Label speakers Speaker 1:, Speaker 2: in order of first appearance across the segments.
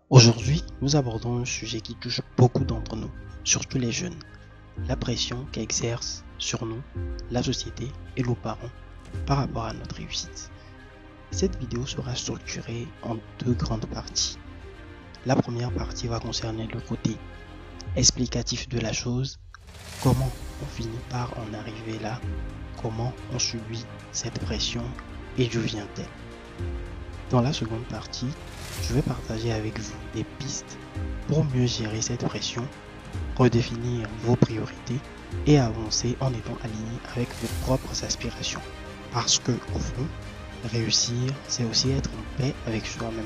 Speaker 1: Aujourd'hui, nous abordons un sujet qui touche beaucoup d'entre nous, surtout les jeunes. La pression qu'exerce sur nous, la société et nos parents par rapport à notre réussite. Cette vidéo sera structurée en deux grandes parties. La première partie va concerner le côté explicatif de la chose, comment on finit par en arriver là, comment on subit cette pression et d'où vient-elle. Dans la seconde partie, je vais partager avec vous des pistes pour mieux gérer cette pression, redéfinir vos priorités et avancer en étant aligné avec vos propres aspirations. Parce que, au fond, réussir, c'est aussi être en paix avec soi-même.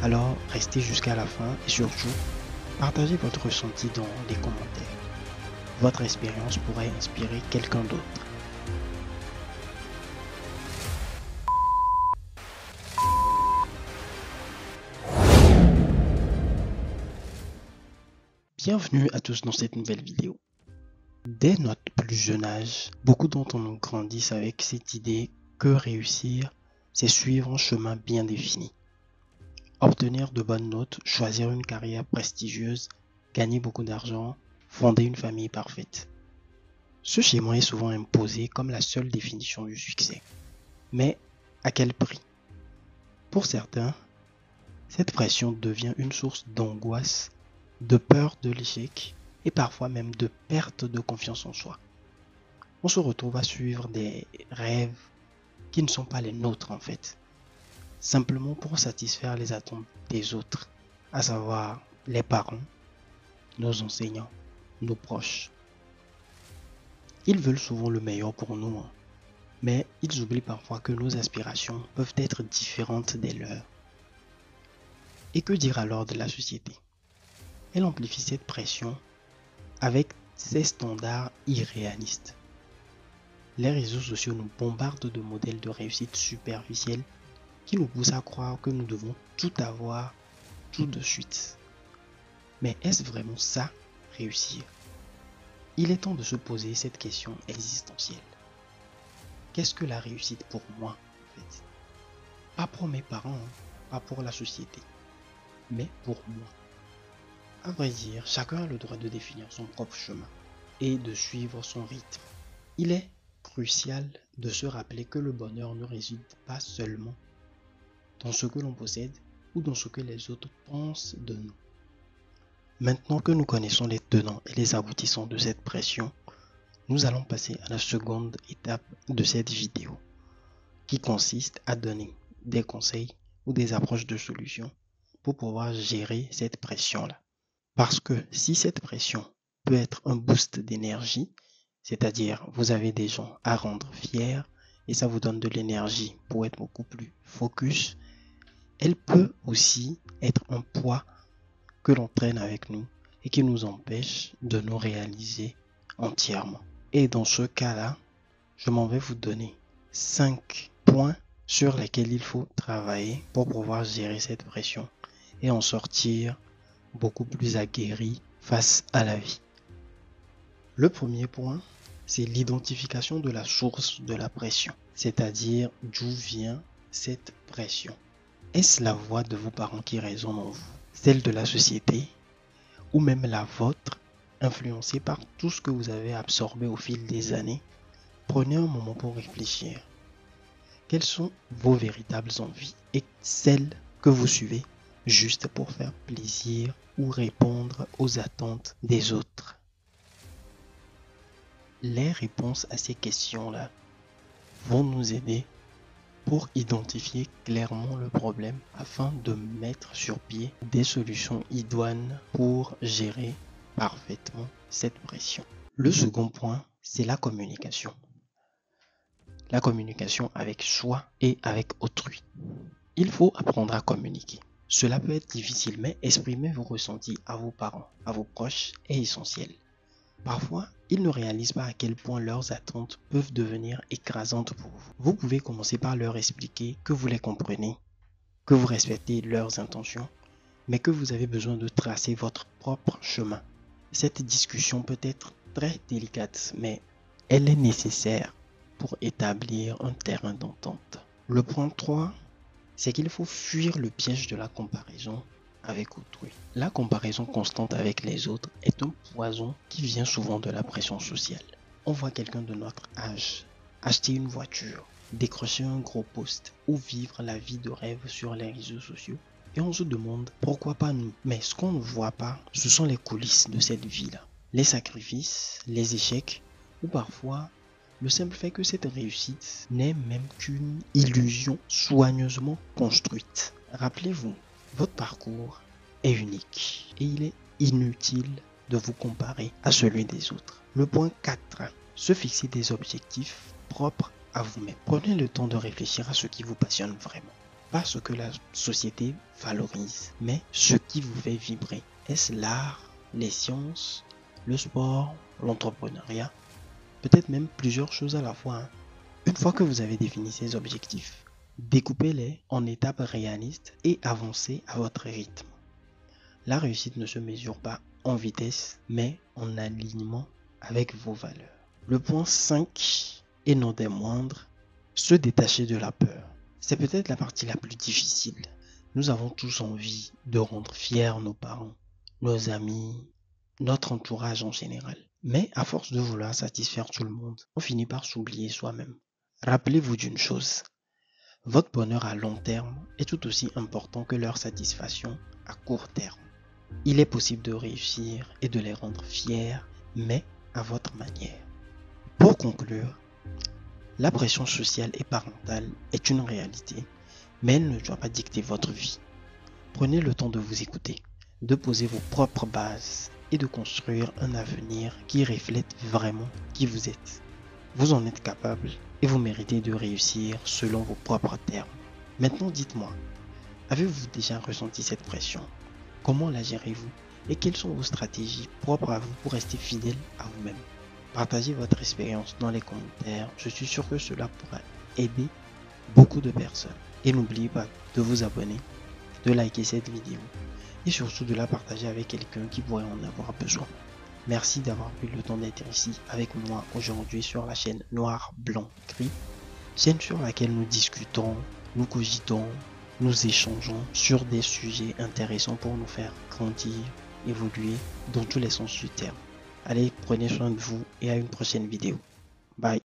Speaker 1: Alors, restez jusqu'à la fin et surtout, partagez votre ressenti dans les commentaires. Votre expérience pourrait inspirer quelqu'un d'autre. Bienvenue à tous dans cette nouvelle vidéo. Dès notre plus jeune âge, beaucoup d'entre nous grandissent avec cette idée que réussir, c'est suivre un chemin bien défini. Obtenir de bonnes notes, choisir une carrière prestigieuse, gagner beaucoup d'argent, fonder une famille parfaite. Ce schéma est souvent imposé comme la seule définition du succès. Mais à quel prix? Pour certains, cette pression devient une source d'angoisse, de peur de l'échec et parfois même de perte de confiance en soi. On se retrouve à suivre des rêves qui ne sont pas les nôtres en fait, simplement pour satisfaire les attentes des autres, à savoir les parents, nos enseignants, nos proches. Ils veulent souvent le meilleur pour nous, mais ils oublient parfois que nos aspirations peuvent être différentes des leurs. Et que dire alors de la société? Elle amplifie cette pression avec ses standards irréalistes. Les réseaux sociaux nous bombardent de modèles de réussite superficiels qui nous poussent à croire que nous devons tout avoir tout de suite. Mais est-ce vraiment ça, réussir? Il est temps de se poser cette question existentielle. Qu'est-ce que la réussite pour moi, en fait? Pas pour mes parents, pas pour la société, mais pour moi. À vrai dire, chacun a le droit de définir son propre chemin et de suivre son rythme. Il est crucial de se rappeler que le bonheur ne réside pas seulement dans ce que l'on possède ou dans ce que les autres pensent de nous. Maintenant que nous connaissons les tenants et les aboutissants de cette pression, nous allons passer à la seconde étape de cette vidéo, qui consiste à donner des conseils ou des approches de solutions pour pouvoir gérer cette pression-là. Parce que si cette pression peut être un boost d'énergie, c'est-à-dire vous avez des gens à rendre fiers et ça vous donne de l'énergie pour être beaucoup plus focus, elle peut aussi être un poids que l'on traîne avec nous et qui nous empêche de nous réaliser entièrement. Et dans ce cas-là, je m'en vais vous donner 5 points sur lesquels il faut travailler pour pouvoir gérer cette pression et en sortir beaucoup plus aguerri face à la vie. Le premier point, c'est l'identification de la source de la pression, c'est-à-dire d'où vient cette pression. Est-ce la voix de vos parents qui résonne en vous, celle de la société, ou même la vôtre, influencée par tout ce que vous avez absorbé au fil des années? Prenez un moment pour réfléchir. Quelles sont vos véritables envies et celles que vous suivez juste pour faire plaisir ou répondre aux attentes des autres? Les réponses à ces questions-là vont nous aider pour identifier clairement le problème afin de mettre sur pied des solutions idoines pour gérer parfaitement cette pression. Le second point, c'est la communication. La communication avec soi et avec autrui. Il faut apprendre à communiquer. Cela peut être difficile, mais exprimer vos ressentis à vos parents, à vos proches est essentiel. Parfois, ils ne réalisent pas à quel point leurs attentes peuvent devenir écrasantes pour vous. Vous pouvez commencer par leur expliquer que vous les comprenez, que vous respectez leurs intentions, mais que vous avez besoin de tracer votre propre chemin. Cette discussion peut être très délicate, mais elle est nécessaire pour établir un terrain d'entente. Le point 3, c'est qu'il faut fuir le piège de la comparaison avec autrui. La comparaison constante avec les autres est un poison qui vient souvent de la pression sociale. On voit quelqu'un de notre âge acheter une voiture, décrocher un gros poste ou vivre la vie de rêve sur les réseaux sociaux. Et on se demande pourquoi pas nous. Mais ce qu'on ne voit pas, ce sont les coulisses de cette vie-là. Les sacrifices, les échecs ou parfois le simple fait que cette réussite n'est même qu'une illusion soigneusement construite. Rappelez-vous, votre parcours est unique et il est inutile de vous comparer à celui des autres. Le point 4. Se fixer des objectifs propres à vous-même. Prenez le temps de réfléchir à ce qui vous passionne vraiment. Pas ce que la société valorise, mais ce qui vous fait vibrer. Est-ce l'art, les sciences, le sport, l'entrepreneuriat? Peut-être même plusieurs choses à la fois. Une fois que vous avez défini ces objectifs, découpez-les en étapes réalistes et avancez à votre rythme. La réussite ne se mesure pas en vitesse, mais en alignement avec vos valeurs. Le point 5, et non des moindres, se détacher de la peur. C'est peut-être la partie la plus difficile. Nous avons tous envie de rendre fiers nos parents, nos amis, notre entourage en général. Mais à force de vouloir satisfaire tout le monde, on finit par s'oublier soi-même. Rappelez-vous d'une chose, votre bonheur à long terme est tout aussi important que leur satisfaction à court terme. Il est possible de réussir et de les rendre fiers, mais à votre manière. Pour conclure, la pression sociale et parentale est une réalité, mais elle ne doit pas dicter votre vie. Prenez le temps de vous écouter, de poser vos propres bases et de construire un avenir qui reflète vraiment qui vous êtes. Vous en êtes capable et vous méritez de réussir selon vos propres termes. Maintenant, dites-moi, avez-vous déjà ressenti cette pression? Comment la gérez-vous? Et quelles sont vos stratégies propres à vous pour rester fidèle à vous-même? Partagez votre expérience dans les commentaires. Je suis sûr que cela pourra aider beaucoup de personnes. Et n'oubliez pas de vous abonner, de liker cette vidéo et surtout de la partager avec quelqu'un qui pourrait en avoir besoin. Merci d'avoir pris le temps d'être ici avec moi aujourd'hui sur la chaîne Noir, Blanc, Gris, chaîne sur laquelle nous discutons, nous cogitons, nous échangeons sur des sujets intéressants pour nous faire grandir, évoluer dans tous les sens du terme. Allez, prenez soin de vous et à une prochaine vidéo. Bye.